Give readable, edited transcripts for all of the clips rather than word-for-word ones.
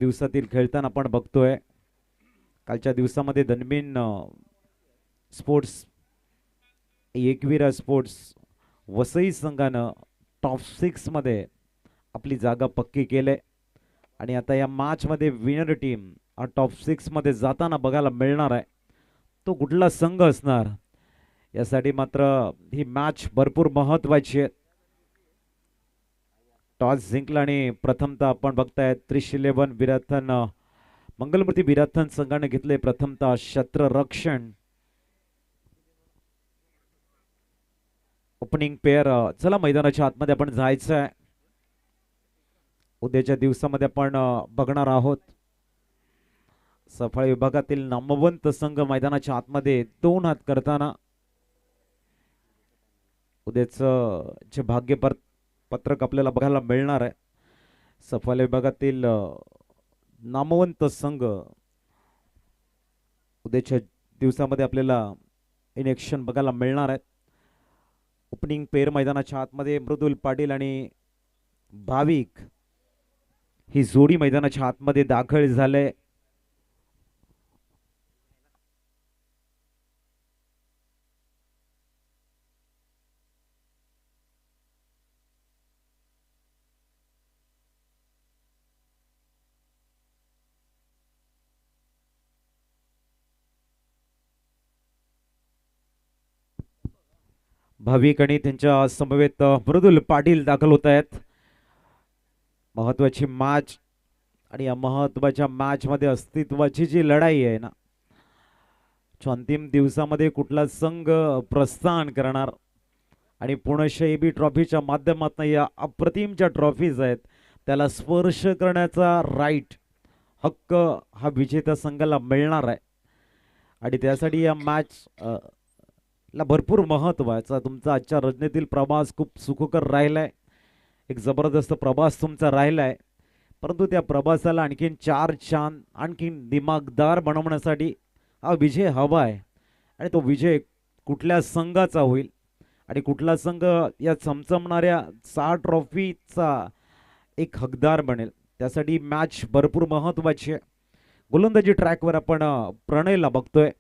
दिवसातील खेळताना आपण बघतोय. कालच्या दिवसामध्ये धनबिन स्पोर्ट्स एकविरा स्पोर्ट्स वसई संघानं टॉप 6 मध्ये आपली जागा पक्की केले आणि आता या मॅच मध्ये विनर टीम टॉप 6 मध्ये जाताना बघायला मिळणार आहे. तो कुठला संघ असणार यासाठी मात्र ही मॅच भरपूर महत्वाची आहे. टॉस जिंकला आणि प्रथमतः आपण बघताय 11 विराथन मंगलमूर्ती विराथन संघाने घेतले प्रथमतः क्षेत्ररक्षण. Opening pair. चला मैदानाच्या आतमध्ये आपण जायचं आहे. उद्याच्या दिवसामध्ये आपण बघणार आहोत सफाळी विभागातील नामवंत संघ मैदानाच्या आतमध्ये 2 हात करताना. उद्याचं जे भाग्य पत्रक आपल्याला बघायला मिळणार आहे. सफाळी विभागातील नामवंत संघ उद्याच्या दिवसामध्ये आपल्याला इन ॲक्शन बघायला मिळणार आहे. ओपनिंग पेअर मैदानाच्या आतमध्ये मृदुल पाटील आणि भाविक ही जोडी मैदानाच्या आतमध्ये दाखल झाले. भाविक आणि त्यांच्या समवेत मृदुल पाटील दाखल होत आहेत. महत्वाची मॅच आणि या महत्वाच्या मॅच मध्ये अस्तित्वाची जी लढाई आहे ना, अंतिम दिवसामध्ये कुठला संघ प्रस्थान करणार आणि पुणे एबी ट्रॉफीच्या माध्यमातून या अप्रतिमच्या ट्रॉफीज आहेत त्याला स्पर्श करण्याचा राईट हक्क हा विजेत्या संघाला मिळणार आहे. आणि त्यासाठी या मॅच ला भरपूर महत्वाचा तुमचा आजच्या रचनेतील प्रवास खूप सुखकर राहिलाय. एक जबरदस्त प्रवास तुमचा राहिलाय, परंतु त्या प्रवासाला आणखीन 4 चांद आणखीन दिमागदार बनवण्यासाठी हा विजय हवा आहे. आणि तो विजय कुठल्या संघाचा होईल आणि कुठला संघ या चमचमणाऱ्या 6 ट्रॉफीचा एक हकदार बनेल त्यासाठी मॅच भरपूर महत्वाची आहे. गोलंदाजी ट्रॅकवर आपण प्रणयला बघतोय.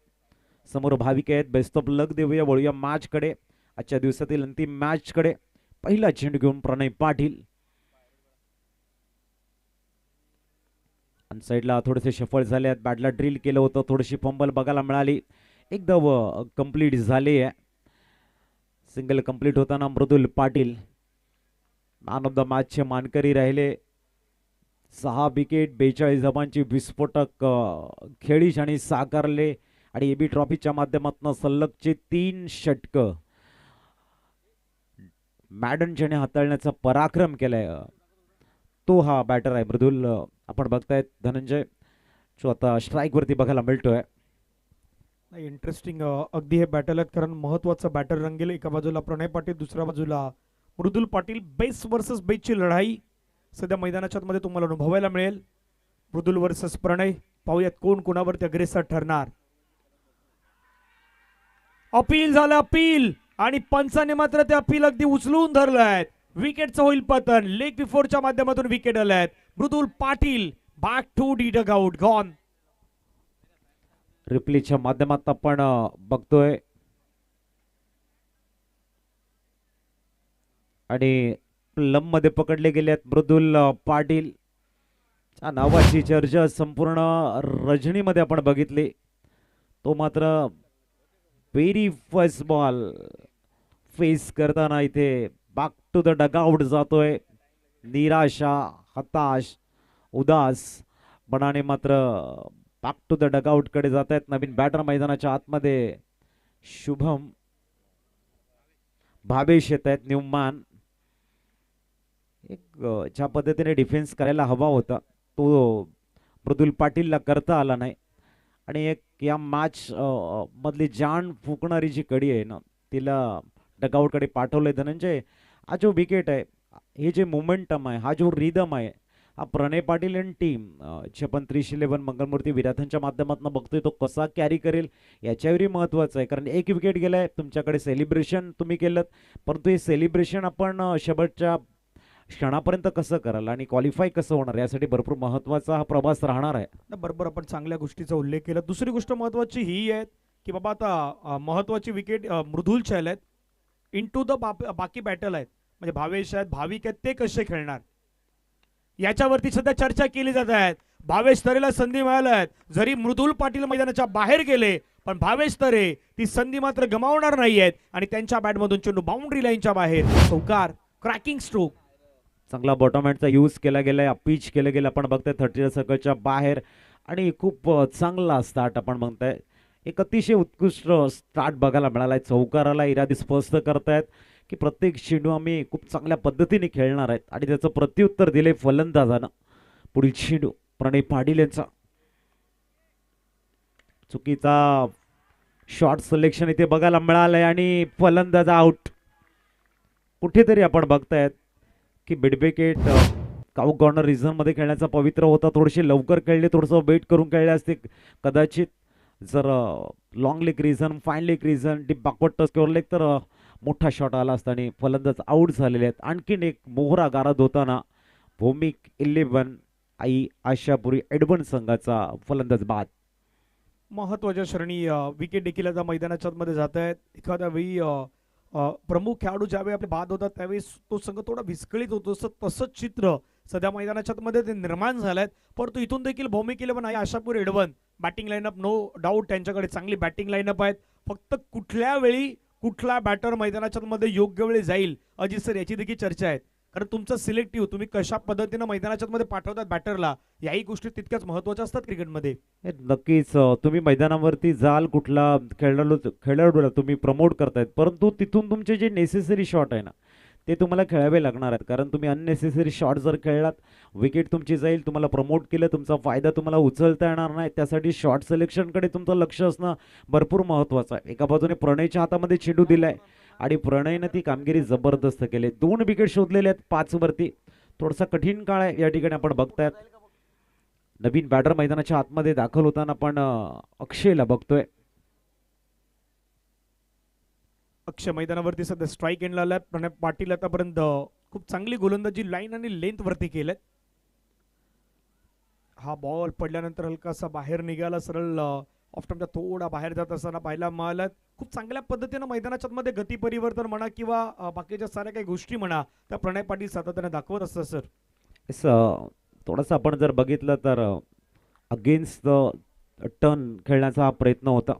समोर भाविक आहेत. बेस्ट ऑफ लक देऊया. वळूया मॅच कडे. आजच्या दिवसातील अंतिम मॅच कडे. पहिला चेंडू घेऊन प्रणय पाटील. साईडला थोडेसे शफल झाले आहेत. बॅटला ड्रिल केलं होतं. थोडीशी फंबल बघायला मिळाली. एकदा कंप्लीट झाली आहे. सिंगल कंप्लीट होताना मृदुल पाटील मॅन ऑफ द मॅचचे मानकरी राहिले. 6 विकेट 42 धावांची विस्फोटक खेळी आणि साकारले आणि एबी ट्रॉफीच्या माध्यमातून सलगचे 3 षटक मॅडन ज्याने हाताळण्याचा पराक्रम केलाय तो हा बॅटर आहे मृदुल. आपण बघतायत धनंजय जो आता स्ट्राईक वरती बघायला मिळतोय. इंटरेस्टिंग अगदी हे बॅटल आहेत कारण महत्वाचं बॅटर रंगेल. एका बाजूला प्रणय पाटील, दुसऱ्या बाजूला मृदुल पाटील. बेस वर्सेस बेसची लढाई सध्या मैदानाच्या मध्ये तुम्हाला अनुभवायला मिळेल. मृदुल वर्सेस प्रणय. पाहूयात कोण कोणावरती अग्रेसर ठरणार. अपील झालं अपील आणि पंचाने मात्र ते अपील अगदी उचलून धरलं आहे. विकेटचं होईल पतन. लेग बिफोरच्या माध्यमातून विकेट आले आहेत. Mridul Patil back to the dugout gone. रिप्लेच्या माध्यमात आपण बघतोय आणि प्लम मध्ये पकडले गेले आहेत मृदुल पाटील. नावाची चर्चा संपूर्ण रजनीमध्ये आपण बघितली. तो मात्र व्हेरी फर्स्ट बॉल फेस करताना इथे बॅक टू द डगआउट जातोय. निराशा, हताश, उदास बनाने मात्र बॅक टू द डगआउट कडे जात आहेत. नवीन बॅटर मैदानाच्या आतमध्ये शुभम भावेश येत आहेत. न्यूमॅन एक ज्या पद्धतीने डिफेन्स करायला हवा होता तो मृदुल पाटीलला करता आला नाही. आणि एक या मॅच मधली जान फुकणारी जी कडी आहे ना तिला डगआउट कडे पाठवलंय धनंजय. हा जो विकेट आहे, हे जे मोमेंटम आहे, हा जो रिदम आहे, हा प्रणय पाटील आणि टीम जे आपण 11 मंगलमूर्ती विराथांच्या माध्यमातून बघतोय तो कसा कॅरी करेल याच्यावरही महत्वाचं आहे. कारण एक विकेट गेलाय. तुमच्याकडे सेलिब्रेशन तुम्ही केलं, परंतु हे सेलिब्रेशन आपण शेवटच्या क्षणापर्यंत कसं कराल आणि क्वालिफाय कसं होणार यासाठी भरपूर महत्त्वाचा हा प्रवास राहणार आहे. बरोबर आपण चांगल्या गोष्टीचा उल्लेख केला. दुसरी गोष्ट महत्त्वाची ही आहे की बाबा आता महत्त्वाची विकेट मृदुलच्या आहेत. इंटू द बाकी बॅटल आहेत म्हणजे भावेश आहेत भाविक आहेत ते कसे खेळणार याच्यावरती सध्या चर्चा केली जात आहेत. भावेश तरेला संधी मिळाल्या आहेत. जरी मृदुल पाटील मैदानाच्या बाहेर गेले पण भावेश तरे ती संधी मात्र गमावणार नाही आहेत आणि त्यांच्या बॅटमधून चेंडू बाउंड्री लाईनच्या बाहेर चौकार क्रॅकिंग स्ट्रोक. चांगला बॉटम हँडचा यूज केला गेलाय. अपीच केलं गेलं आपण बघताय 30 सर्कलच्या बाहेर आणि खूप चांगला स्टार्ट आपण म्हणताय. एक अतिशय उत्कृष्ट स्टार्ट बघायला मिळालाय. चौकाराला इरादी स्पष्ट करतायत की प्रत्येक चेंडू आम्ही खूप चांगल्या पद्धतीने खेळणार आहेत आणि त्याचं प्रत्युत्तर दिले फलंदाजानं. पुढील चेंडू प्रणय पाटील यांचा चुकीचा शॉर्ट सिलेक्शन इथे बघायला मिळालंय आणि फलंदाज आउट. कुठेतरी आपण बघतायत की बिडबेकेट काऊ कॉर्नर रिझन मध्ये खेळण्याचा पवित्र होता. थोडेसे लवकर खेळले थोडंसं वेट करून खेळले असते कदाचित. जर long leg reason fine leg reason deep backward touch किंवा लेग तर मोठा शॉट आला असता आणि फलंदाज आउट झालेले आहेत. आणखीन एक मोहरा गारद होताना भौमिक 11 आई आशापुरी एडवन संघाचा फलंदाज बाद. महत्वाच्या श्रेणी विकेट देखील आता मैदानाच्या मध्ये जात आहेत. एखाद्या वेळी प्रमुख खेळाडू ज्यावेळी आपले बाद होतात त्यावेळी तो संघ थोडा विस्कळीत होतो. तसंच चित्र सध्या मैदानाच्या मध्ये ते निर्माण झालंय. परंतु इथून देखील भौमिक 11 आहे आशापूर Edwan batting line-up no doubt त्यांच्याकडे चांगली बॅटिंग लाईनअप आहेत. फक्त कुठल्या वेळी कुठला बॅटर मैदानाच्या मध्ये योग्य वेळी जाईल अजित सर याची देखील चर्चा आहे. कारण तुमचं सिलेक्टिव्ह तुम्ही कशा पद्धतीने मैदानाच्या मध्ये पाठवतात बॅटरला याही गोष्टी तितक्याच महत्वाच्या असतात क्रिकेटमध्ये. नक्कीच तुम्ही मैदानावरती जाल कुठला खेळाडूला तुम्ही प्रमोट करतायत परंतु तिथून तुमचे जे नेसेसरी शॉट आहे ना ते तुम्हाला खेळावे लागणार आहेत. कारण तुम्ही अननेसेसरी शॉट जर खेळलात विकेट तुमची जाईल. तुम्हाला प्रमोट केलं तुमचा फायदा तुम्हाला उचलता येणार नाही. त्यासाठी शॉट सिलेक्शनकडे तुमचं लक्ष असणं भरपूर महत्त्वाचं आहे. एका बाजूने प्रणयच्या हातामध्ये चेंडू दिलाय आणि प्रणयनं ती कामगिरी जबरदस्त केली. 2 विकेट शोधलेले आहेत 5 वरती. थोडासा कठीण काळ आहे या ठिकाणी आपण बघतायत. नवीन बॅटर मैदानाच्या आतमध्ये दाखल होताना आपण अक्षयला बघतोय. अक्षय मैदानावरती सध्या स्ट्राईक एंडला आलाय. प्रणय पाटील आतापर्यंत खूप चांगली गोलंदाजी लाईन आणि लेंथ वरती केलेत. हा बॉल पडल्यानंतर हलकासा बाहेर निघाला सरळ ऑफ स्टंपच्या थोडा बाहेर जात असताना पाहायला मिळालं. खूप चांगल्या पद्धतीनं मैदानाच्या मध्ये गती परिवर्तन म्हणा किंवा बाकीच्या साऱ्या काही गोष्टी म्हणा त्या प्रणय पाटील सातत्याने दाखवत असतात सर. थोडंसं आपण जर बघितलं तर अगेन्स्ट द टर्न खेळण्याचा हा प्रयत्न होता.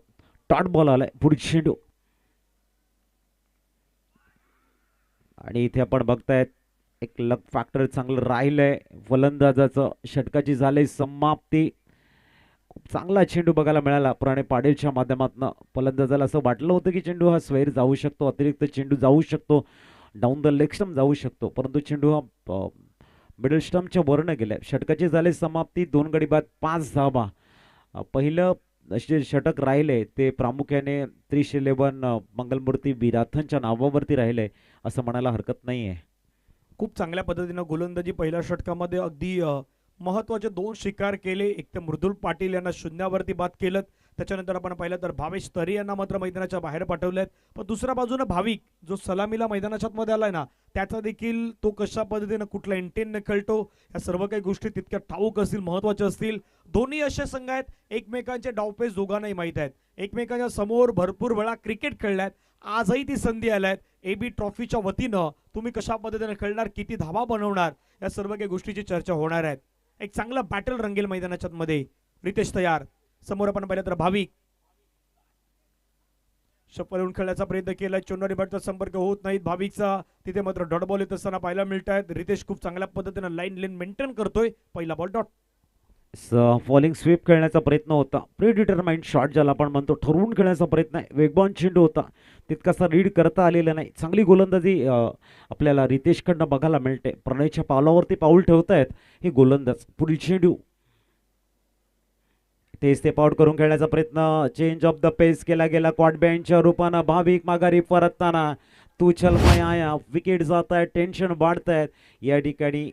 टॉट बॉल आलाय पुढची चेंडू आणि इथे आपण बघतायत एक लक फॅक्टर चांगलं राहिलंय फलंदाजाचं. षटकाची झाली समाप्ती. खूप चांगला चेंडू बघायला मिळाला प्रणय पाटीलच्या माध्यमातून. फलंदाजाला असं वाटलं होतं की चेंडू हा स्वैर जाऊ शकतो अतिरिक्त चेंडू जाऊ शकतो डाऊन द लेग स्टंप जाऊ शकतो परंतु चेंडू हा मिडल स्टंपच्या वरनं गेलाय. षटकाची झाली समाप्ती. 2 गडी बाद 5 धावा. पहिलं जे षटक राहिले ते प्रामुख्याने 11 मंगलमूर्ती बिराथनच्या नावावरती राहिले असं म्हणायला हरकत नाहीये. खूप चांगल्या पद्धतीनं गोलंदाजी पहिल्या षटकामध्ये अगदी महत्वाचे 2 शिकार केले. एक तर मृदुल पाटील यांना शून्यावरती बाद केलं. त्याच्यानंतर आपण पाहिलं तर भावेश तरे यांना मात्र मैदानाच्या बाहेर पाठवलेत. पण दुसऱ्या बाजूने भाविक जो सलामीला मैदानाच्या मध्ये आलाय ना त्याचा देखील तो कशा पद्धतीने कुठल्या इंटेनने खेळतो या सर्व काही गोष्टी तितक्या ठाऊक असतील महत्वाच्या असतील. दोन्ही असे संघ आहेत एकमेकांचे डावपेच दोघांनाही माहीत आहेत. एकमेकांच्या समोर भरपूर वेळा क्रिकेट खेळल्यात. आजही ती संधी आल्यात. AB ट्रॉफीच्या वतीनं तुम्ही कशा पद्धतीने खेळणार किती धावा बनवणार या सर्व काही गोष्टीची चर्चा होणार आहेत. एक चांगला बॅटल रंगेल मैदानाच्या मध्ये. रितेश तयार. समोर आपण पाहिलं तर भाविक शपलून खेळण्याचा प्रयत्न केलाय. चेंडूवर बॅटचा संपर्क होत नाहीत भाविकचा. तिथे मात्र डॉट बॉल येत असताना पाहायला मिळत आहेत. रितेश खूप चांगल्या पद्धतीने लाईन मेंटेन करतोय. पहिला बॉल डॉट. फॉलिंग स्वीप खेळण्याचा प्रयत्न होता. प्रीडिटरमाइंड शॉट ज्याला आपण म्हणतो ठरवून खेळण्याचा प्रयत्न आहे. वेगवान चेंडू होता तितकासा रीड करता आलेला नाही. चांगली गोलंदाजी आपल्याला रितेशकडनं बघायला मिळते. प्रणयच्या पावलावरती पाऊल ठेवतायत हे गोलंदाज. पुढील चेंडू ते स्टेप आउट करून खेळण्याचा प्रयत्न. चेंज ऑफ द पेस केला गेला क्वाड बँडच्या रूपानं. भाविक माघारी परतताना तू चल मैं आया. विकेट जात आहेत टेन्शन वाढतायत या ठिकाणी.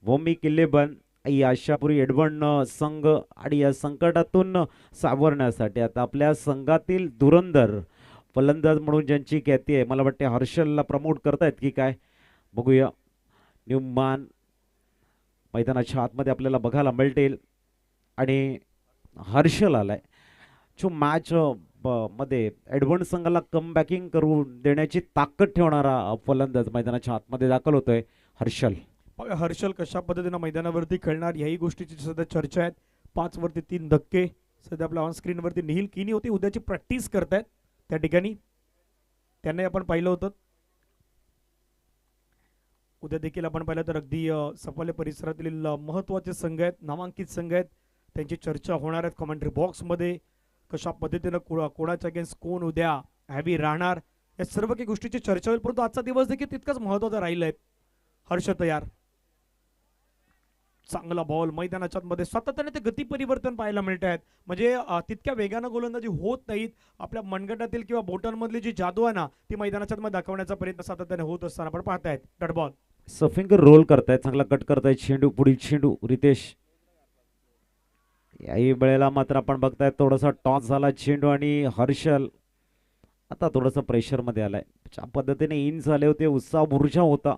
भौमिक 11 या आशापुरी एडवण संघ आणि या संकटातून सावरण्यासाठी आता आपल्या संघातील धुरंधर फलंदाज म्हणून ज्यांची ख्याती आहे मला वाटते हर्षलला प्रमोट करतायत की काय बघूया. न्यूमान मैदानाच्या आतमध्ये आपल्याला बघायला मिळतील आणि हर्षल आलाय जो मॅच मध्ये एडव्हान्स संघाला कमबॅकिंग करून देण्याची ताकद ठेवणारा फलंदाज मैदानाच्या आतमध्ये दाखल होतोय हर्षल. हर्षल कशा पद्धतीनं मैदानावरती खेळणार याही गोष्टीची सध्या चर्चा आहेत. 5 वरती 3 धक्के सध्या आपल्या ऑन स्क्रीनवरती निहिल किनी होती, उद्याची प्रॅक्टिस करतायत त्या ठिकाणी, त्यांनाही आपण पाहिलं होतं. उद्या देखील आपण पाहिलं तर अगदी सफाले परिसरातील महत्त्वाचे संघ आहेत, नामांकित संघ आहेत, त्यांची चर्चा होणार आहेत कॉमेंट्री बॉक्समध्ये. कशा पद्धतीनं कोणाच्या अगेन्स्ट कोण उद्या हॅवी राहणार या सर्व काही गोष्टीची चर्चा होईल. परंतु आजचा दिवस देखील तितकाच महत्त्वाचा राहिला आहे. हर्ष तयार, चांगला बॉल मैदानाच्या मध्ये सातत्याने ते गती परिवर्तन पाहायला मिळत आहेत. म्हणजे तितक्या वेगानं गोलंदाजी होत नाहीत. आपल्या मनगटातील किंवा बोटांमधली जी जादू आहे ना ती मैदानाच्या मध्ये दाखवण्याचा प्रयत्न सातत्याने होत असताना आपण पाहतायत. डॉट बॉल सफिंगर रोल करतायत, चांगला कट करतायत चेंडू, पुढील चेंडू रितेश. याही वेळेला मात्र आपण बघतायत थोडासा टॉस झाला चेंडू आणि हर्षल आता थोडंसं प्रेशरमध्ये आलाय. ज्या पद्धतीने इन झाले होते, उत्साह ऊर्जा होता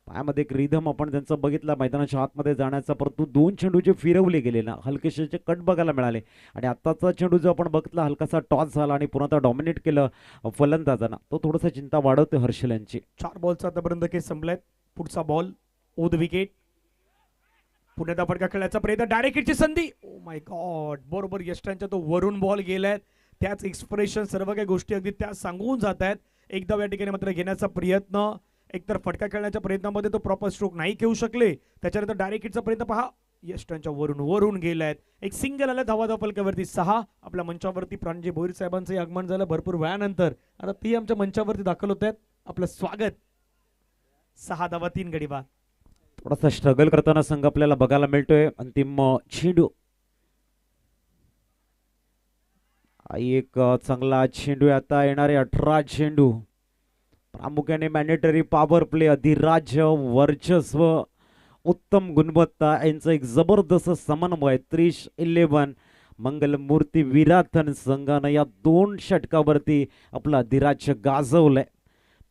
पायामध्ये, एक रिधम आपण त्यांचा बघितला मैदानाच्या आतमध्ये जाण्याचा. परंतु 2 चेंडू जे फिरवले गेले ना, हलकेसे कट बघायला मिळाले आणि आत्ताचा चेंडू जो आपण बघितला हलकासा टॉस झाला आणि पुन्हा डॉमिनेट केलं फलंदाजांना, तो थोडासा चिंता वाढवते हर्षल यांची. 4 बॉलचा आतापर्यंत केस संपलाय. पुढचा बॉल ओद विकेट, पुण्याचा फटका खेळायचा प्रयत्न, डायरेक्ट हिटची संधी. ओ माय गॉड, बरोबर यष्टांच्या तो वरून बॉल गेलाय. त्याच एक्सप्रेशन सर्व काही गोष्टी अगदी त्या सांगून जात आहेत. एकदा या ठिकाणी मात्र घेण्याचा प्रयत्न, एकतर फटका खेळण्याच्या प्रयत्नामध्ये तो प्रॉपर स्ट्रोक नाही घेऊ शकले, त्याच्यानंतर डायरेक्ट हिटचा प्रयत्न पहा, यष्टांच्या वरून गेलायत. एक सिंगल आलं धावा फलकावरती 6. आपल्या मंचावरती प्राणजी भोईर साहेबांचं आगमन झालं भरपूर वेळानंतर. आता ती आमच्या मंचावरती दाखल होत आहेत. आपलं स्वागत. 6 धावा 3 गडी बाद. थोडासा स्ट्रगल करताना संघ आपल्याला बघायला मिळतोय. अंतिम चेंडू, एक चांगला चेंडू आता येणारे 18 चेंडू, प्रामुख्याने मॅन्डेटरी पॉवर प्ले, अधिराज्य वर्चस्व, उत्तम गुणवत्ता यांचा एक जबरदस्त समन्वय. 30-11 मंगलमूर्ती विराथन संघानं या 2 षटकावरती आपलं अधिराज्य गाजवलंय.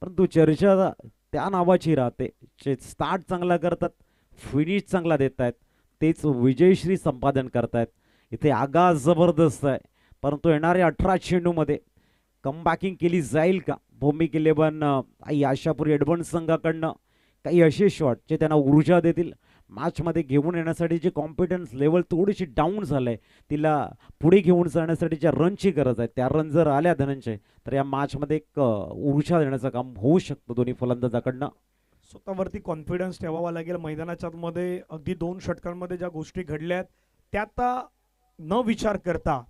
परंतु चर्चा त्या नावाची राहते जे स्टार्ट चांगला करतात, फिनिश चांगला देत आहेत, तेच विजयश्री संपादन करतायत. इथे आगाज जबरदस्त आहे. परंतु येणाऱ्या 18 चेंडूमध्ये कमबॅकिंग केली जाईल का? भूमिक 11 आई आशापुरी एडव्हान्स संघाकडनं काही असे शॉट जे त्यांना ऊर्जा देतील, मॅचमध्ये घेऊन येण्यासाठी जे कॉन्फिडन्स लेवल थोडीशी डाऊन झालंय, तिला पुढे घेऊन जाण्यासाठीच्या रनची गरज आहे. त्या रन जर आल्या धनंजय तर या मॅचमध्ये एक ऊर्जा देण्याचं काम होऊ शकतं दोन्ही फलंदाजाकडनं. स्वतःवरती कॉन्फिडन्स ठेवावा लागेल. मैदानाच्या मध्ये अगदी 2 षटकांमध्ये ज्या गोष्टी घडल्यात त्यात न विचार करता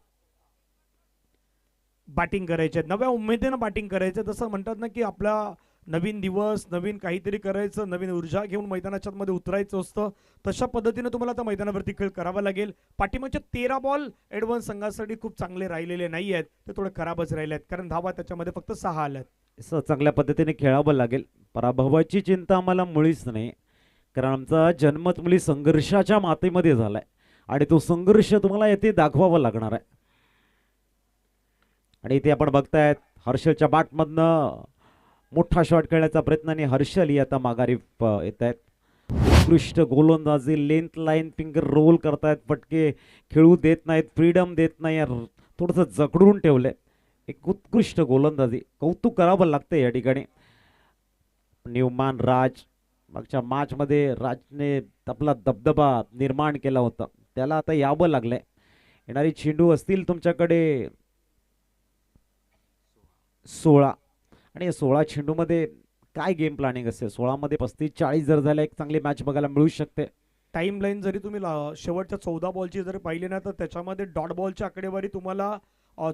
बॅटिंग करायचे, नव्या उमेदीनं बॅटिंग करायचं. जसं म्हणतात ना की आपला नवीन दिवस, नवीन काहीतरी करायचं, नवीन ऊर्जा घेऊन मैदानाच्या मध्ये उतरायचं असतं. तशा पद्धतीने तुम्हाला आता मैदानावरती खेळ करावा लागेल. पाठीमागचे 13 बॉल एडव्हान्स संघासाठी खूप चांगले राहिलेले नाही आहेत, ते थोडे खराबच राहिले आहेत, कारण धावा त्याच्यामध्ये फक्त 6 आल्यात. असं चांगल्या पद्धतीने खेळावं लागेल. पराभवाची चिंता आम्हाला मुळीच नाही, कारण आमचा जन्मच मुली संघर्षाच्या मातीमध्ये झालाय आणि तो संघर्ष तुम्हाला येथे दाखवावा लागणार आहे. आणि इथे आपण बघतायत हर्षलच्या बॅटमधनं मोठा शॉट खेळण्याचा प्रयत्न आणि हर्षल ही आता माघारी येत आहेत. उत्कृष्ट गोलंदाजी, लेंथ लाईन फिंगर रोल करतायत, फटके खेळू देत नाहीत, फ्रीडम देत नाही, थोडंसं जखडून ठेवलंय. एक उत्कृष्ट गोलंदाजी, कौतुक करावं लागतं या ठिकाणी. न्यूमान राज, मागच्या मॅचमध्ये राजने आपला दबदबा निर्माण केला होता, त्याला आता यावं लागलंय. येणारी चेंडू असतील तुमच्याकडे 16 आणि या 16 चेंडूमध्ये काय गेम प्लॅनिंग असेल? 16 मध्ये 35-40 जर झालं एक चांगली मॅच बघायला मिळू शकते. टाइम लाईन जरी तुम्ही शेवटच्या 14 बॉलची जरी पाहिली ना तर त्याच्यामध्ये डॉट बॉलची आकडेवारी तुम्हाला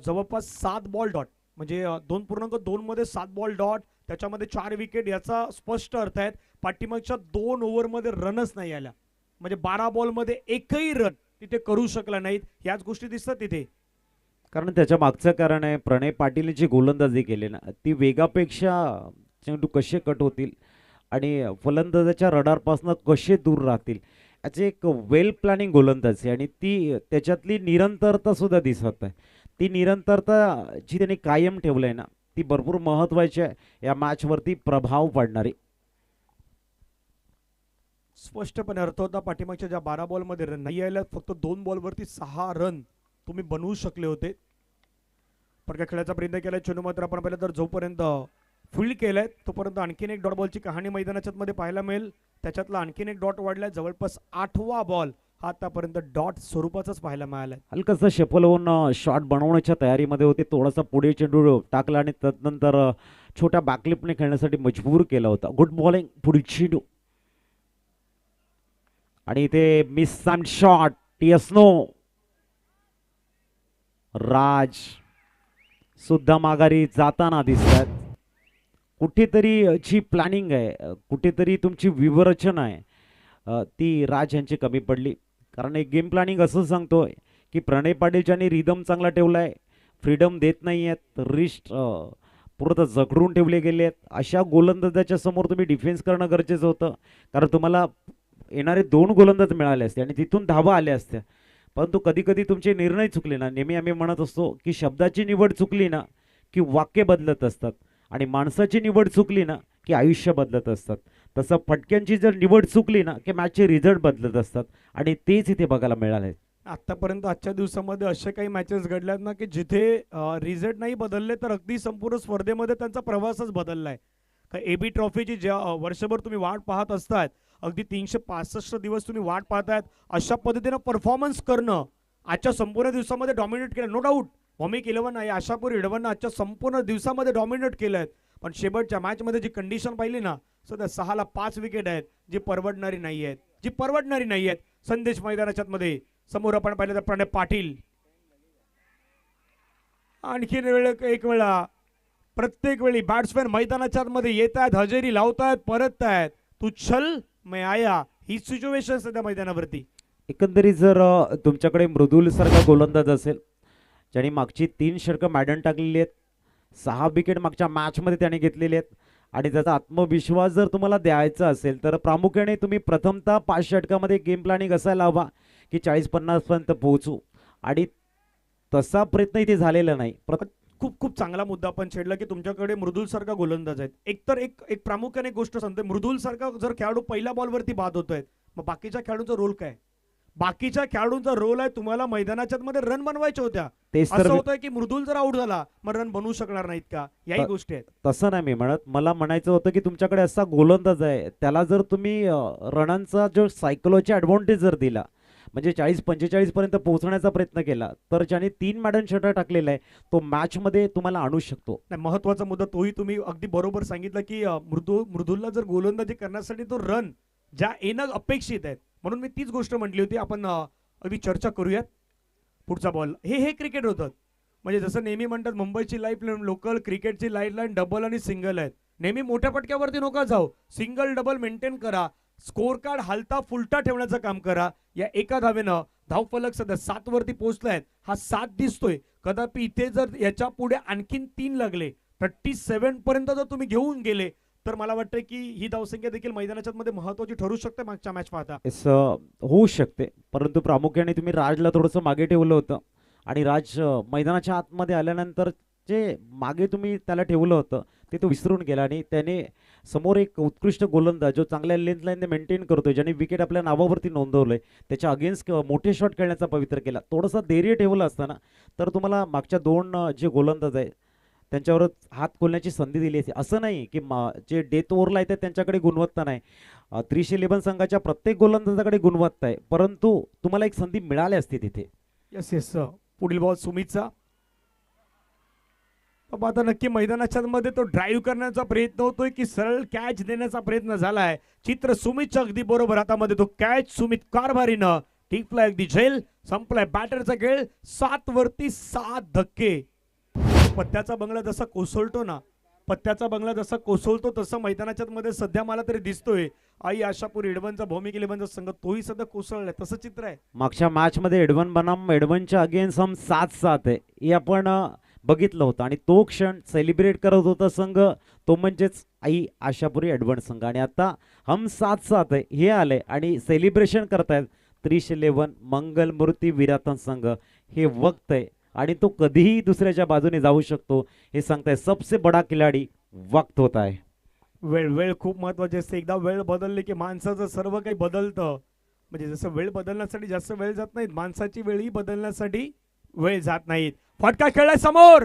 जवळपास 7 बॉल डॉट, म्हणजे 2.2 मध्ये 7 बॉल डॉट, त्याच्यामध्ये 4 विकेट, याचा स्पष्ट अर्थ आहे पाठीमागच्या 2 ओव्हरमध्ये रनच नाही आल्या. म्हणजे 12 बॉलमध्ये एकही रन तिथे करू शकला नाहीत. याच गोष्टी दिसतात तिथे. कारण त्याच्या मागचं कारण आहे प्रणय पाटील जी गोलंदाजी केली ना, ती वेगापेक्षा चेंडू कसे कट होतील आणि फलंदाजाच्या रडारपासून कसे दूर राहतील याचे एक वेल प्लॅनिंग गोलंदाजी, आणि ती त्याच्यातली निरंतरता सुद्धा दिसत आहे. ती निरंतरता जी त्यांनी कायम ठेवलंय ना, ती भरपूर महत्त्वाची आहे, या मॅचवरती प्रभाव पडणारी. स्पष्टपणे अर्थ होता. पाठीमागच्या ज्या 12 बॉलमध्ये रन नाही आल्या, फक्त 2 बॉलवरती 6 रन तुम्ही बनवू शकले होते. पण काय खेळायचा प्रयत्न केलाय चेंडू मात्र आपण पाहिलं तर जोपर्यंत फील्ड केलाय तोपर्यंत आणखीन एक डॉट बॉलची कहाणी मैदानाच्या मध्ये पाहायला मिळेल. त्याच्यातला आणखीन एक डॉट वाढलाय. जवळपास 8वा बॉल हा आतापर्यंत डॉट स्वरूपाचाच पाहायला मिळालाय. हलकंसं शेपल होऊन शॉट बनवण्याच्या तयारीमध्ये होते. थोडासा पुढे चेंडू टाकला आणि त्यानंतर छोट्या बॅकलिपने खेळण्यासाठी मजबूर केला होता. गुड बॉलिंग, पुढे चेंडू आणि इथे miss shot. Yes no. Raj सुद्धा माघारी जाताना दिसतात. कुठेतरी जी प्लॅनिंग आहे, कुठेतरी तुमची व्यूहरचना आहे, ती राज यांची कमी पडली. कारण एक गेम प्लॅनिंग असं सांगतोय की प्रणय पाटील ज्यांनी रिदम चांगला ठेवलाय, फ्रीडम देत नाही आहेत, रिस्ट पुरतं जखडून ठेवले गेले आहेत, अशा गोलंदाजाच्या समोर तुम्ही डिफेन्स करणं गरजेचं होतं. कारण तुम्हाला येणारे 2 गोलंदाज मिळाले असते आणि तिथून धावा आल्या असत्या. परंतु कधी कधी तुमचे निर्णय चुकले ना, नेहमी आम्ही म्हणत असतो की शब्दाची निवड चुकली ना की वाक्य बदलत असतात आणि माणसाची निवड चुकली ना की आयुष्य बदलत असतात. तसं फटक्यांची जर निवड चुकली ना की मॅचचे रिझल्ट बदलत असतात आणि तेच इथे बघायला मिळाले. आतापर्यंत आजच्या दिवसामध्ये असे काही मॅचेस घडल्यात ना की जिथे रिझल्ट नाही बदलले तर अगदी संपूर्ण स्पर्धेमध्ये त्यांचा प्रवासच बदललाय. का एबी ट्रॉफीची ज्या वर्षभर तुम्ही वाट पाहत असतात, अगदी 365 दिवस तुम्ही वाट पाहतायत, अशा पद्धतीनं परफॉर्मन्स करणं आजच्या संपूर्ण दिवसामध्ये डॉमिनेट केलं. नो डाऊट भौमिक 11 आहे, आशापूर 11 आजच्या संपूर्ण दिवसामध्ये डॉमिनेट केलं आहे. पण शेवटच्या मॅचमध्ये जी कंडिशन पाहिली ना, सध्या 6ला 5 विकेट आहेत जी परवडणारी नाही आहेत. संदेश मैदानाच्यात मध्ये समोर आपण पाहिलं तर प्रणय पाटील आणखीन एक वेळा प्रत्येक वेळी बॅट्समॅन मैदानाच्या मध्ये येत आहेत, हजेरी लावतायत, परत आहेत. तू चल मैं आया, ही सिच्युएशन सध्या मैदानावरती. एकंदरीत जर तुमच्याकडे मृदुल सारखा गोलंदाज असेल ज्यांनी मागची 3 षटकं मॅडन टाकलेली आहेत, 6 विकेट मागच्या मॅचमध्ये त्याने घेतलेले आहेत आणि त्याचा आत्मविश्वास जर तुम्हाला द्यायचा असेल तर प्रामुख्याने तुम्ही प्रथमतः 5 षटकामध्ये गेम प्लॅनिंग असायला हवा की 40-50 पर्यंत पोहोचू आणि तसा प्रयत्न इथे झालेला नाही. खूप चांगला मुद्दा आपण छेडला की तुमच्याकडे मृदुल सारखा गोलंदाज आहेत. एकतर एक प्रामुख्याने गोष्ट सांगते, मृदुल सारखा जर खेळाडू पहिल्या बॉलवरती बाद होतोय, मग बाकीच्या खेळाडूंचा रोल काय? बाकीच्या खेळाडूंचा रोल आहे तुम्हाला मैदानाच्या मध्ये रन बनवायच्या होत्या. असं होतंय की मृदुल जर आउट झाला मग रन बनवू शकणार नाहीत का? याही गोष्टी आहेत. तसं नाही मी म्हणत, मला म्हणायचं होतं की तुमच्याकडे असा गोलंदाज आहे, त्याला जर तुम्ही रनांचा जो सायकोलॉजी ॲडव्हान्टेज जर दिला, म्हणजे 40-45 पर्यंत पोहोचण्याचा प्रयत्न केला, तर ज्याने 3 मॅडन षटक टाकलेला आहे तो मॅच मध्ये तुम्हाला आणू शकतो. महत्वाचा मुद्दा तोही तुम्ही अगदी बरोबर सांगितलं की मृदुलला जर गोलंदाजी करण्यासाठी तो रन ज्या येणं अपेक्षित आहेत, म्हणून मी तीच गोष्ट म्हटली होती आपण अगदी चर्चा करूयात. पुढचा बॉल हे क्रिकेट होतं. म्हणजे जसं नेहमी म्हणतात मुंबईची लाईफ लोकल क्रिकेटची लाईन डबल आणि सिंगल आहेत. नेहमी मोठ्या पटक्यावरती नका जाऊ, सिंगल डबल मेंटेन करा, स्कोर कार्ड हलता फुलटा ठेवण्याचं काम करा. या एका धावेनं धावफलक सध्या 7 वरती पोहोचलाय. हा 7 दिसतोय, कदापि इथे जर याच्या पुढे आणखीन 3 लागले, 37 पर्यंत जर तुम्ही घेऊन गेले तर मला वाटतं की ही धावसंख्या देखील मैदानाच्या मध्ये महत्वाची ठरू शकते. मागच्या मॅच पाहता होऊ शकते, परंतु प्रामुख्याने तुम्ही राजला थोडंसं मागे ठेवलं होतं आणि राज मैदानाच्या आतमध्ये आल्यानंतर जे मागे तुम्ही त्याला ठेवलं होतं ते तो विसरून गेला आणि त्याने समोर एक उत्कृष्ट गोलंदाज जो चांगल्या लेंथ लाईनने मेंटेन करतोय, ज्याने विकेट आपल्या नावावरती नोंदवलंय, त्याच्या अगेन्स्ट मोठे शॉट खेळण्याचा पवित्र केला. थोडासा धैर्य ठेवलं असताना तर तुम्हाला मागच्या 2 जे गोलंदाज आहे त्यांच्यावर हात खोलण्याची संधी दिली असती. असं नाही की जे डेथ ओव्हरला येतात त्यांच्याकडे गुणवत्ता नाही. 311 संघाच्या प्रत्येक गोलंदाजाकडे गुणवत्ता आहे, परंतु तुम्हाला एक संधी मिळाली असती तिथे. येस पुढील बॉल सुमितचा. आता नक्की मैदानाच्या मध्ये तो ड्राईव्ह करण्याचा प्रयत्न होतोय की सरळ कॅच देण्याचा प्रयत्न झालाय. चित्र सुमितच्या अगदी बरोबर हातामध्ये तो कॅच सुमित कारभारीनं टिकलाय, अगदी झेल संपलाय बॅटरचा खेळ. 7 वरती 7 धक्के. पत्त्याचा बंगला जसा कोसळतो तसं मैदानाच्या मध्ये सध्या मला तरी दिसतोय. आई आशापूर एडवनचा भौमिक 11चा संघ तोही सध्या कोसळलाय, तसं चित्र आहे. मागच्या मॅच मध्ये एडवन बनाम एडवनच्या अगेन्स्ट हम 7-7 आहे हे आपण बघितलं होतं आणि तो क्षण सेलिब्रेट करत होता संघ, तो म्हणजेच आई आशापुरी एडवण संघ. आणि आता हम 7-7 आहे हे आले आणि सेलिब्रेशन करतायत 311 मंगलमूर्ती विरातन संघ. हे वक्त आहे आणि तो कधीही दुसऱ्याच्या बाजूने जाऊ शकतो हे सांगताय सबसे बडा खिलाडी वक्त होता है. वेळ वेळ खूप महत्वाची असते. एकदा वेळ बदलली की माणसाचं सर्व काही बदलतं. म्हणजे जसं वेळ बदलण्यासाठी जास्त वेळ जात नाहीत, माणसाची वेळही बदलण्यासाठी वेळ जात नाहीत. फटका खेळलाय समोर,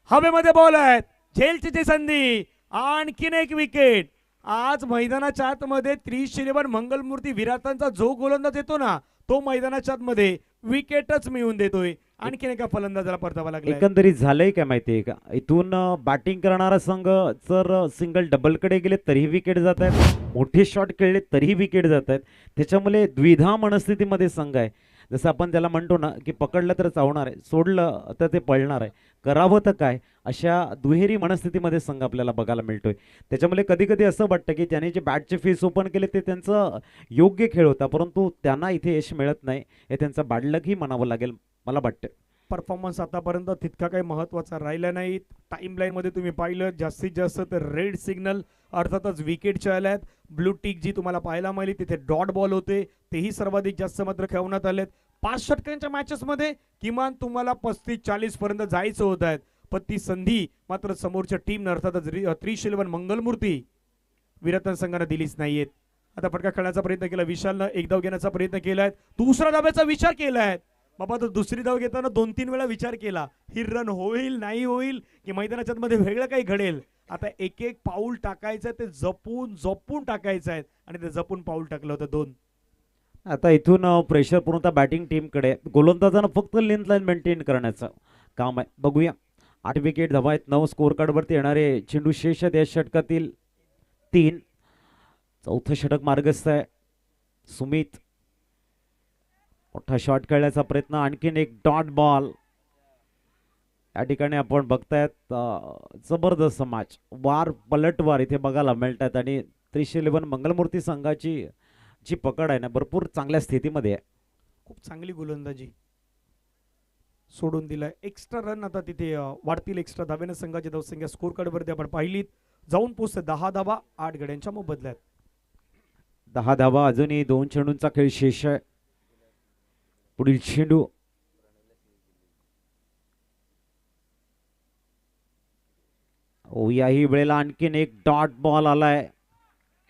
हवेमध्ये बॉल आहेत, झेलची संधी, आणखीन एक विकेट. आज मैदानाच्या आतमध्ये त्रिशिलेवर मंगलमूर्ती विराटांचा जो गोलंदाज येतो ना, तो मैदानाच्या आतमध्ये विकेटच मिळवून देतोय. आणखीन एका फलंदाजाला परतावा लागलाय. एकंदरीत झालंय काय माहितीये का, इथून बॅटिंग करणारा संघ जर सिंगल डबल कडे गेले तरीही विकेट जात आहेत, मोठे शॉट खेळले तरीही विकेट जात आहेत. त्याच्यामुळे द्विधा मनस्थितीमध्ये संघ आहे. जसं आपण त्याला म्हणतो ना की पकडलं तर चावणार आहे, सोडलं तर ते पळणार आहे, करावं तर काय, अशा दुहेरी मनस्थितीमध्ये संघ आपल्याला बघायला मिळतोय. त्याच्यामुळे कधी कधी असं वाटतं की त्याने जे बॅटचे फेस ओपन केले ते त्यांचं योग्य खेळ होता, परंतु त्यांना इथे यश मिळत नाही. हे त्यांचं बॅडलकही म्हणावं लागेल मला वाटतं. परफॉर्मन्स आतापर्यंत तितका काही महत्वाचा राहिला नाही. टाइम लाईन मध्ये तुम्ही पाहिलं जास्तीत जास्त तर रेड सिग्नल अर्थातच विकेटच्या आल्यात. ब्लू टिक जी तुम्हाला पाहायला मिळाली तिथे डॉट बॉल होते, तेही सर्वाधिक जास्त मात्र खेळवण्यात आलेत. 5 षटकांच्या मॅचेस मध्ये किमान तुम्हाला 35-40 पर्यंत जायचं होत आहेत, पण ती संधी मात्र समोरच्या टीम अर्थातच त्रिशिलवन मंगलमूर्ती विरतन संघाने दिलीच नाहीयेत. आता फटका खेळण्याचा प्रयत्न केला विशालनं, एक धाव घेण्याचा प्रयत्न केलाय, दुसरा धाब्याचा विचार केलाय. बाबा तो दुसरी धाव घेताना 2-3 वेळा विचार केला, ही रन होईल नाही होईल की मैदानाच्या मध्ये वेगळं काही घडेल. आता एक एक पाऊल टाकायचं ते जपून जपून टाकायचं आहे आणि ते जपून पाऊल टाकलं होतं 2. आता इथून प्रेशर पूर्णतः बॅटिंग टीमकडे, गोलंदाजांना फक्त लेंथ लाईन मेंटेन करण्याचं काम आहे. बघूया 8 विकेट धावा आहेत, 9 स्कोर कार्डवरती येणारे चेंडू शेष आहेत या षटकातील 3. चौथं षटक मार्गस्थ आहे. सुमित मोठा शॉट खेळण्याचा प्रयत्न, आणखीन एक डॉट बॉल. या ठिकाणी आपण बघतायत जबरदस्त मॅच, वार पलटवार इथे बघायला मिळतात आणि त्रिशिलेवन मंगलमूर्ती संघाची जी पकड आहे ना भरपूर चांगल्या स्थितीमध्ये आहे. खूप चांगली गोलंदाजी सोडून दिलाय. एक्स्ट्रा रन आता तिथे वाढतील, एक्स्ट्रा धाब्याने संघाची धावसंख्या स्कोर कार्डवरती आपण पाहिलीत जाऊन पोहोचते 10 धाबा 8 गड्यांच्या मोबदल्यात. 10 धावा, अजूनही 2 चेंडूंचा खेळ शेष आहे. पुढील चेंडू याही वेळेला आणखीन एक डॉट बॉल आलाय.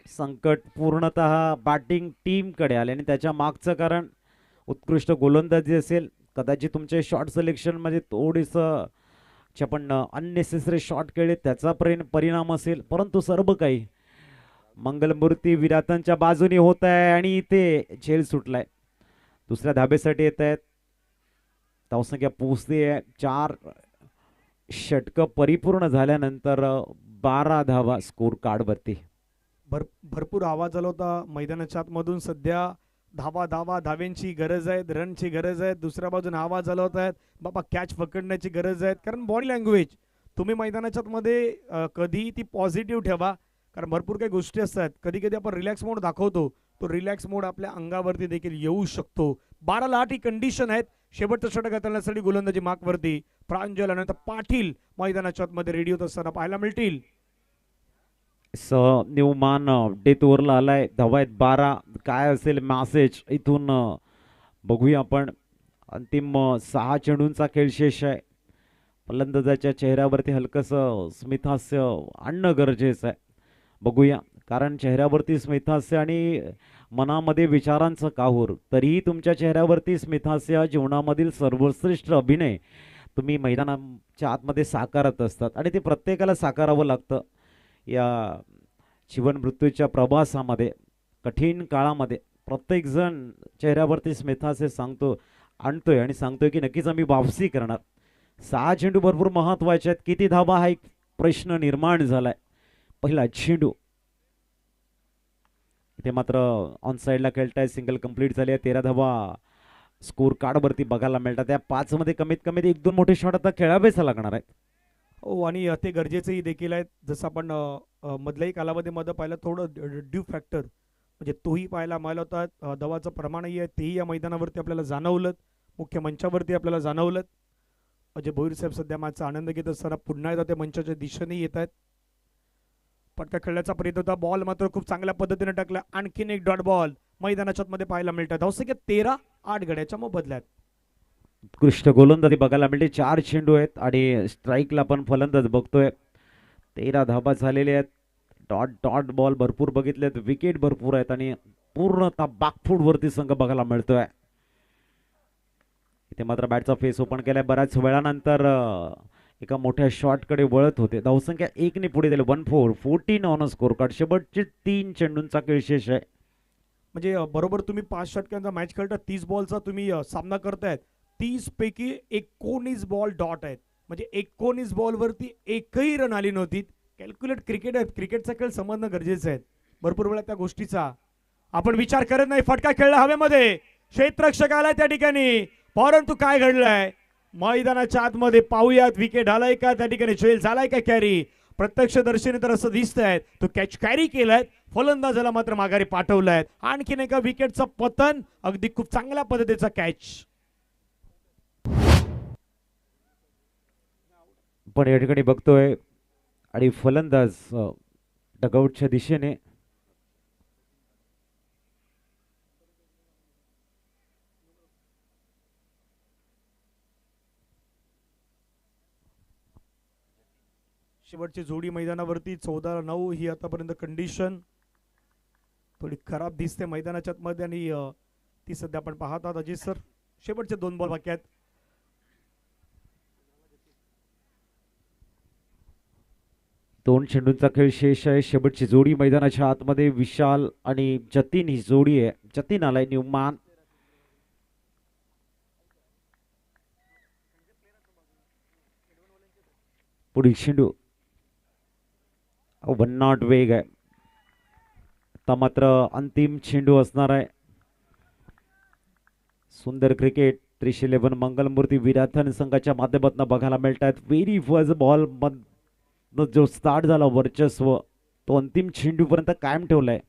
संकट पूर्णतः बॅटिंग टीमकडे आले आणि त्याच्या मागचं कारण उत्कृष्ट गोलंदाजी असेल. कदाचित तुमचे शॉट सिलेक्शन मध्ये थोडंसं आपण अननेसेसरी शॉट खेळले त्याचा परिणाम असेल, परंतु सर्व काही मंगलमूर्ती विराटांच्या बाजूने होत आहे आणि इथे झेल सुटलाय. दुसऱ्या धाब्यासाठी येत आहेत. धावसंख्या पोहोचते 4 षटकं परिपूर्ण झाल्यानंतर 12 धावा स्कोर कार्डवरती. भरपूर आवाज आला होता मैदानाच्या आतमधून. सध्या धावा धावा धाव्यांची गरज आहे, रनची गरज आहे. दुसऱ्या बाजूने आवाज आला होता बाबा कॅच पकडण्याची गरज आहे. कारण बॉडी लँग्वेज तुम्ही मैदानाच्या आतमध्ये कधी ती पॉझिटिव्ह ठेवा, कारण भरपूर काही गोष्टी असतात. कधी कधी आपण रिलॅक्स मोड दाखवतो, तो रिलॅक्स मोड आपल्या अंगावरती देखील येऊ शकतो. 12ला 8 ही कंडिशन आहेत. शेवटचं षटक हाताळण्यासाठी गोलंदाजी मार्कवरती प्रांजल आणि पाटील मैदानाच्या आतमध्ये रेडी होत असताना पाहायला मिळतील. न्यूमान डेथ ओव्हरला आलाय. धावा आहेत 12. काय असेल मॅसेज इथून बघूया आपण. अंतिम 6 चेंडूंचा खेळ शेष आहे. फलंदाजाच्या चेहऱ्यावरती हलकंसं स्मितहास्य आणणं गरजेचं आहे. बघूया, कारण चेहऱ्यावरती स्मितहास्य आणि मनामध्ये विचारांचं काहूर, तरीही तुमच्या चेहऱ्यावरती स्मितहास्य जीवनामधील सर्वश्रेष्ठ अभिनय तुम्ही मैदानाच्या आतमध्ये साकारत असतात आणि ते प्रत्येकाला साकारावं लागतं. या जीवन मृत्यूच्या प्रवासामध्ये, कठीण काळामध्ये प्रत्येकजण चेहऱ्यावरती स्मितहास्य आणतोय आणि सांगतोय की नक्कीच आम्ही वापसी करणार. 6 चेंडू भरपूर महत्वाचे आहेत. किती धावा हा एक प्रश्न निर्माण झालाय. पहिला चेंडू इथे मात्र ऑन साईडला खेळताय, सिंगल कंप्लीट झाली आहे. 13 धावा स्कोर कार्डवरती बघायला मिळतात. त्या 5 मध्ये कमीत कमी 1-2 मोठे शॉट आता खेळावेच लागणार आहेत. हो, आणि ते गरजेचंही देखील आहेत. जसं आपण मधल्याही कालावधीमध्ये पाहिलं, थोडं ड्यू फॅक्टर म्हणजे तोही पाहायला मिळाला होता. दवाचं प्रमाणही आहे तेही या मैदानावरती आपल्याला जाणवलं, मुख्य मंचावरती आपल्याला जाणवलं. अजय भोईर साहेब सध्या मॅचचा आनंद घेत असताना पुन्हा एकदा ते मंचाच्या दिशेने येत आहेत. पटका खेळण्याचा प्रयत्न होता, बॉल मात्र खूप चांगल्या पद्धतीने टाकला. आणखीन एक डॉट बॉल मैदानाच्या मध्ये पाहायला मिळतात. धावसंख्या 13-8 गड्याच्या मोबदल्यात. उत्कृष्ट गोलंदाजी बघायला मिळते. 4 चेंडू आहेत आणि स्ट्राईकला पण फलंदाज बघतोय. 13 धाबा झालेले आहेत. डॉट डॉट बॉल भरपूर बघितलेत, विकेट भरपूर आहेत आणि पूर्णतः बाकफूट वरती संघ बघायला मिळतोय. इथे मात्र बॅटचा फेस ओपन केलाय. बऱ्याच वेळानंतर एका मोठ्या शॉटकडे वळत होते. धावसंख्या 1 ने पुढे दिले. 1-4, 14 ऑन स्कोर कार्ड. शेवटचे 3 चेंडूंचा खेळ शेष आहे. म्हणजे बरोबर तुम्ही 5 षटकांचा मॅच खेळता, 30 बॉलचा तुम्ही सामना करतायत. 30 पैकी 19 बॉल डॉट आहेत. म्हणजे 19 बॉलवरती एकही रन आली नव्हती. कॅल्क्युलेट क्रिकेट आहेत, क्रिकेटचा खेळ समजणं गरजेचं आहे. भरपूर वेळा त्या गोष्टीचा आपण विचार करत नाही. फटका खेळला हवेमध्ये, क्षेत्ररक्षक आलाय त्या ठिकाणी, परंतु काय घडलंय मैदानाच्या आतमध्ये पाहूयात. विकेट आलाय का त्या ठिकाणी, चेल झालाय का कॅरी? प्रत्यक्षदर्शीने तर असं दिसतंय तो कॅच कॅरी केलाय, फलंदाजाला मात्र माघारी पाठवलाय. आणखीन एका विकेटचं पतन, अगदी खूप चांगल्या पद्धतीचा कॅच. पण या ठिकाणी बघतोय आणि फलंदाज डगआउटच्या दिशेने. शेवटची जोडी मैदानावरती 14-9 ही आतापर्यंत कंडिशन थोडी खराब दिसते मैदानाच्या मध्ये आणि ती सध्या आपण पाहत आहात अजित सर. शेवटचे 2 बॉल बाकी आहेत. दोन चेंडूंचा खेळ शेष आहे. शेवटची जोडी मैदानाच्या आतमध्ये विशाल आणि जतीन ही जोडी आहे. जतीन आलाय न्यूमॅन. पुढील चेंडू 1 वेग आहे. आता मात्र अंतिम चेंडू असणार आहे. सुंदर क्रिकेट 311 मंगलमूर्ती विराथन संघाच्या माध्यमातून बघायला मिळत आहेत. व्हेरी फर्स्ट बॉल जो स्टार्ट झाला वर्चस्व तो अंतिम चेंडूपर्यंत कायम ठेवलाय.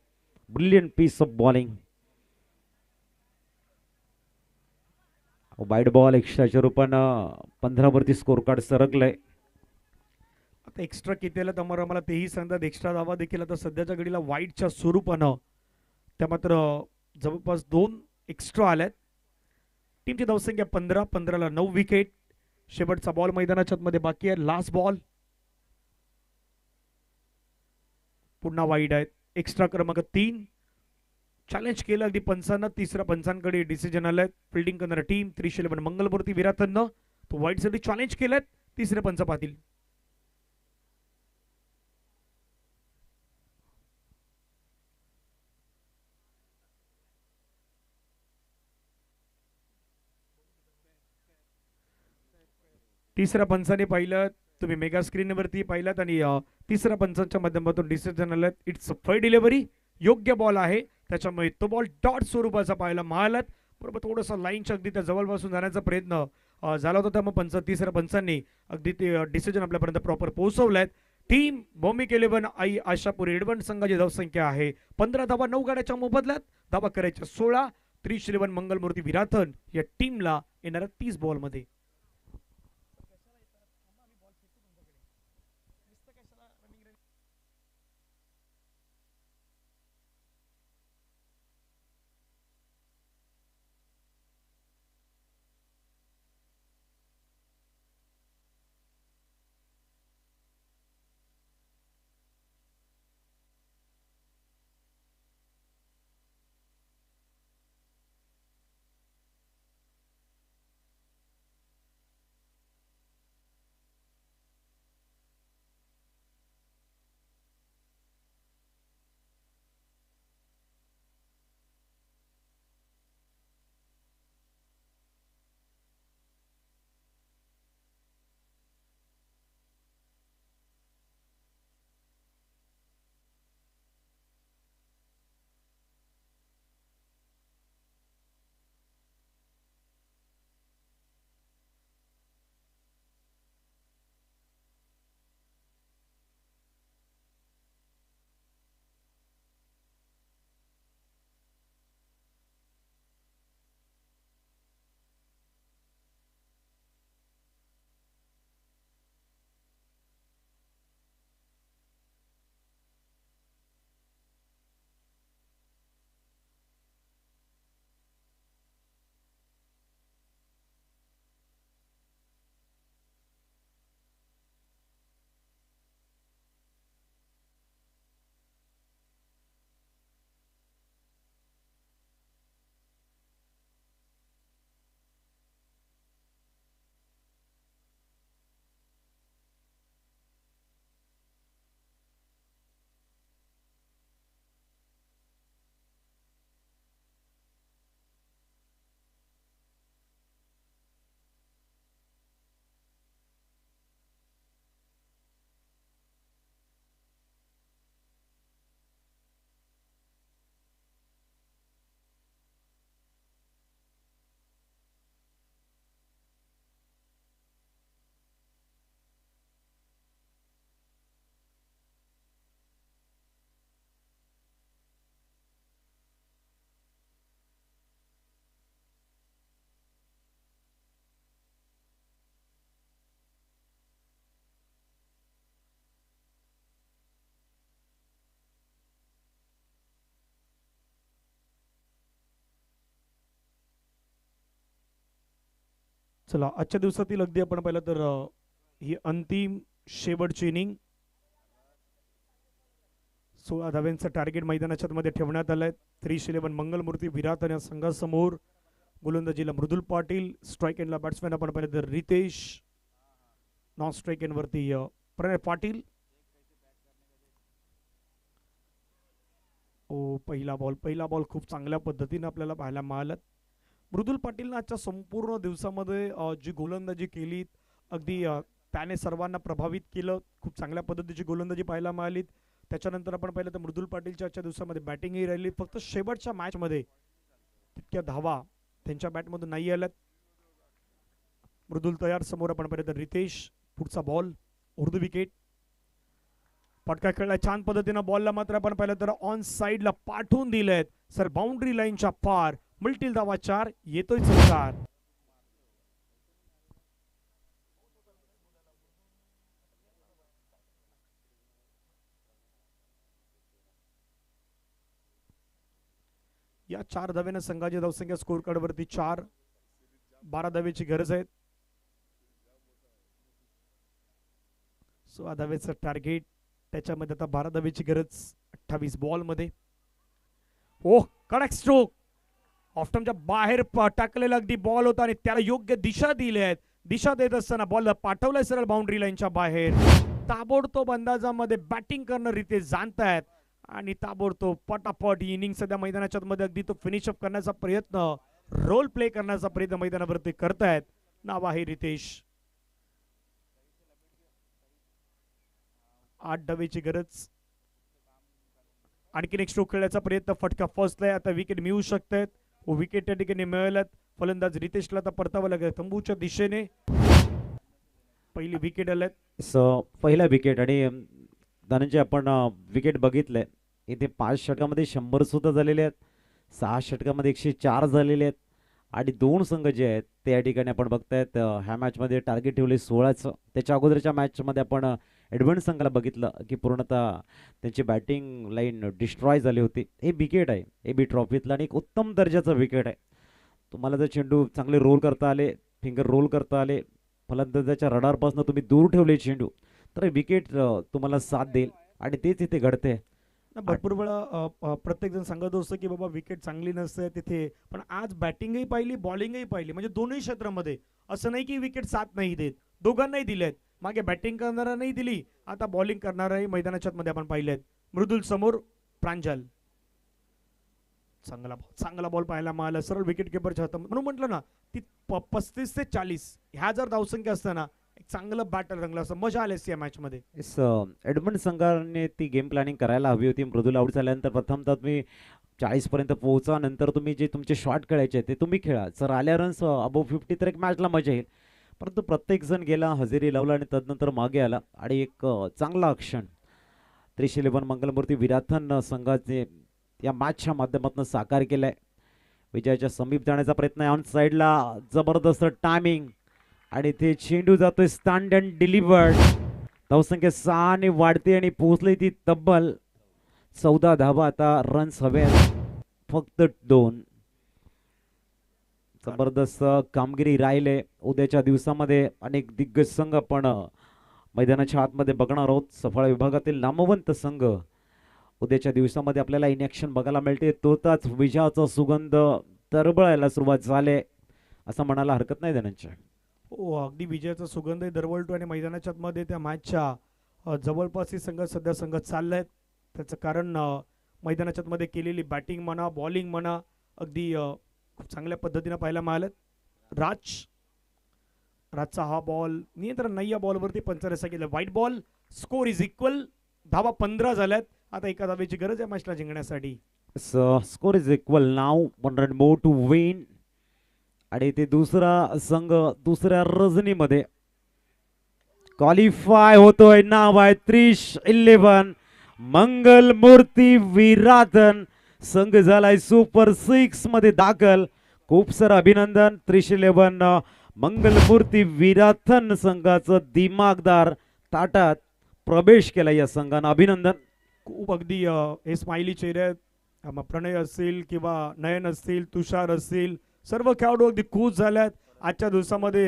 Brilliant piece of bowling. Wide ball एक्स्ट्राच्या रूपानं 15 वरती स्कोर कार्ड सरकलंय. आता एक्स्ट्रा किती आलं तर मला तेही सांगतात. एक्स्ट्रा धावा देखील आता सध्याच्या घडीला वाईटच्या स्वरूपानं त्या मात्र जवळपास 2 एक्स्ट्रा आल्यात. टीमची धावसंख्या 15, 15ला 9 विकेट. शेवटचा बॉल मैदानाच्या मध्ये बाकी आहे. लास्ट बॉल पुन्हा वाईड आहेत. एक्स्ट्रा क्रमांक 3 चॅलेंज केलं अगदी पंचांना. तिसऱ्या पंचांकडे डिसिजन आलाय. फिल्डिंग करणारा टीम 311 मंगलमूर्ती विराथननं तो वाईड साठी चॅलेंज केलं. तिसरे पंच पाहतील. तिसऱ्या पंचाने पाहिलं तुम्ही मेगा स्क्रीनवरती पाहिलात आणि तिसऱ्या पंचांच्या माध्यमातून डिसिजन आलं. It's a fight delivery. योग्य बॉल आहे त्याच्यामुळे तो बॉल डॉट स्वरूपाचा पाहायला मिळाला. बरोबर थोडंसं लाईनच्या अगदी त्या जवळपासून जाण्याचा प्रयत्न झाला होता. त्यामुळे तिसऱ्या पंचांनी अगदी ते डिसिजन आपल्यापर्यंत प्रॉपर पोहोचवलाय. टीम भौमिक 11 आई आशापूर एडवंट संघाची धावसंख्या आहे 15 धावा 9 गाड्याच्या मोबदल्यात. धावा करायच्या 16. 311 मंगलमूर्ती विराथन या टीमला येणाऱ्या 30 बॉलमध्ये. चला आजच्या दिवसातील अगदी आपण पाहिलं तर ही अंतिम शेवटची इनिंग 16 धाव्यांचं टार्गेट मैदानाच्या मध्ये ठेवण्यात आलंय. 311 मंगलमूर्ती विराट आणि संघासमोर गोलंदाजीला मृदुल पाटील, स्ट्राईक एंडला बॅट्समॅन आपण पाहिलं तर रितेश, नॉन स्ट्राईक एंड वरती प्रणय पाटील. पहिला बॉल खूप चांगल्या पद्धतीने आपल्याला पाहायला मिळाला. मृदुल पाटीलनं आजच्या संपूर्ण दिवसामध्ये जी गोलंदाजी केली अगदी त्याने सर्वांना प्रभावित केलं. खूप चांगल्या पद्धतीची गोलंदाजी पाहायला मिळाली. त्याच्यानंतर आपण पाहिलं तर मृदुल पाटीलच्या आजच्या दिवसामध्ये बॅटिंगही राहिली. फक्त शेवटच्या मॅचमध्ये तितक्या धावा त्यांच्या बॅटमधून नाही आल्यात. मृदुल तयार, समोर आपण पाहिलं तर रितेश. पुढचा बॉल उर्दू विकेट. पटका खेळला छान पद्धतीनं. बॉलला मात्र आपण पाहिलं तर ऑन साइडला पाठवून दिलेत सर, बाउंड्री लाईनच्या पार. मल्टील धावा 4, येतोय चौकार. या 4 धाव्याने संघाची धावसंख्या स्कोर कार्ड वरती 4. 12 धावेची गरज आहे. 16 धावेचं टार्गेट, त्याच्यामध्ये आता 12 धावेची गरज 28 बॉल मध्ये. कडक स्ट्रोक. ऑफ्टमच्या बाहेर टाकलेला अगदी बॉल होता आणि त्याला योग्य दिशा दिली आहे. दिशा देत असताना बॉल पाठवलाय सरळ बाउंड्री लाईनच्या बाहेर. ताबडतोब अंदाजामध्ये बॅटिंग करणं रितेश जाणतायत आणि ताबडतोब पटापट इनिंग सध्या मैदानाच्या मध्ये अगदी तो फिनिश अप करण्याचा प्रयत्न, रोल प्ले करण्याचा प्रयत्न मैदानावरती करतायत. नाव आहे रितेश. 8 धावेची गरज. आणखीन एक स्ट्रोक खेळण्याचा प्रयत्न, फटका फसलाय. आता विकेट मिळू शकतात. विकेट त्या ठिकाणी मिळाल्यात. फलंदाज रितेशला आता परतावं लागेल तंबूच्या दिशेने. पहिली विकेट आल्यात. पहिला विकेट. आणि धनंजय आपण विकेट बघितलंय इथे 5 षटकामध्ये 100 सुद्धा झालेले आहेत. 6 षटकामध्ये 104 झालेले आहेत. आणि 2 संघ जे आहेत ते या ठिकाणी आपण बघतायत ह्या मॅचमध्ये टार्गेट ठेवले 16चं. त्याच्या अगोदरच्या मॅचमध्ये आपण ॲडव्हान्स संघाला बघितलं की पूर्णतः त्यांची बॅटिंग लाईन डिस्ट्रॉय झाली होती. हे विकेट आहे AB ट्रॉफीतला आणि एक उत्तम दर्जाचं विकेट आहे. तुम्हाला जर चेंडू चांगले रोल करता आले, फिंगर रोल करता आले, फलंदाजाच्या रडारपासून तुम्ही दूर ठेवले चेंडू, तर विकेट तुम्हाला साथ देईल. आणि तेच इथे घडते. भरपूर वेळा प्रत्येक जण सांगत असतो की बाबा विकेट चांगली नसते तिथे, पण आज बॅटिंगही पाहिली, बॉलिंगही पाहिली. म्हणजे दोन्ही क्षेत्रामध्ये असं नाही की विकेट साथ नाही देत, दोघांनाही दिलेत. मागे बॅटिंग करणारा नाही दिली, आता बॉलिंग करणाराही मैदानाच्या मध्ये आपण पाहिलेत. मृदुल समोर, प्रांजल. चांगला बॉल पाहायला मिळाला. सरळ विकेट किपरच्या हातात. म्हणून म्हटलं ना ती 35 ते 40 ह्या जर धावसंख्या असताना एक चांगलं बॅटर रंगलं असं, मजा आली असती या मॅच मध्ये. एडमंड संघाने ती गेम प्लॅनिंग करायला हवी होती. मृदुल आउट झाल्यानंतर प्रथमतः तुम्ही 40 पर्यंत पोहोचा, नंतर तुम्ही जे तुमचे शॉट खेळायचे ते तुम्ही खेळा. जर आल्या रन्स अबोव 50 तर एक मॅचला मजा येईल. परंतु प्रत्येक जण गेला, हजेरी लावला आणि तदनंतर मागे आला आणि एक चांगला क्षण 311 मंगलमूर्ती विराथन संघाचे या मॅचच्या माध्यमातून साकार केलाय. विजयाच्या समीप जाण्याचा प्रयत्न आहे. ऑन साइडला जबरदस्त टायमिंग आणि ते चेंडू जातोय स्टँड अँड डिलिव्हर्ड. धावसंख्या 6 ने वाढते आणि पोहोचली ती तब्बल 14 धावा. आता रन्स हवे फक्त 2. जबरदस्त कामगिरी राहिले. उद्याच्या दिवसामध्ये अनेक दिग्गज संघ आपण मैदानाच्या आतमध्ये बघणार आहोत. सफळ विभागातील नामवंत संघ उद्याच्या दिवसामध्ये आपल्याला इन ॲक्शन बघायला मिळते. तोताच विजयाचा सुगंध तरबळायला सुरुवात झाले असं म्हणायला हरकत नाही धनंजय. अगदी विजयाचा सुगंध दरवळतो आणि मैदानाच्या मध्ये त्या मॅचच्या जवळपास हे संघ सध्या चाललायत. त्याचं कारण मैदानाच्या मध्ये केलेली बॅटिंग म्हणा, बॉलिंग म्हणा, अगदी खूप चांगल्या पद्धतीने पाहायला मिळालं. राजचा हा बॉल नियंत्रण नाही या बॉलवरती. पंचर केलं, white ball. Score is equal. धावा 15 झाल्यात. आता एका धावेची गरज आहे मॅचला जिंकण्यासाठी. Score is equal now. 1 run more to win. आणि ते दुसरा संघ दुसऱ्या रजनीमध्ये क्वालिफाय होतोय. नाव आहे 311 मंगलमूर्ती विराथन. संघ झालाय सुपर 6 मध्ये दाखल. खूप सारं अभिनंदन. 311 मंगलमूर्ती विराथन संघाचं दिमागदार ताटात प्रवेश केला या संघानं. अभिनंदन. खूप अगदी हे स्माइली चेहरे, प्रणय असतील किंवा नयन असतील, तुषार असतील, सर्व खेळाडू अगदी खुश झाल्यात आजच्या दिवसामध्ये.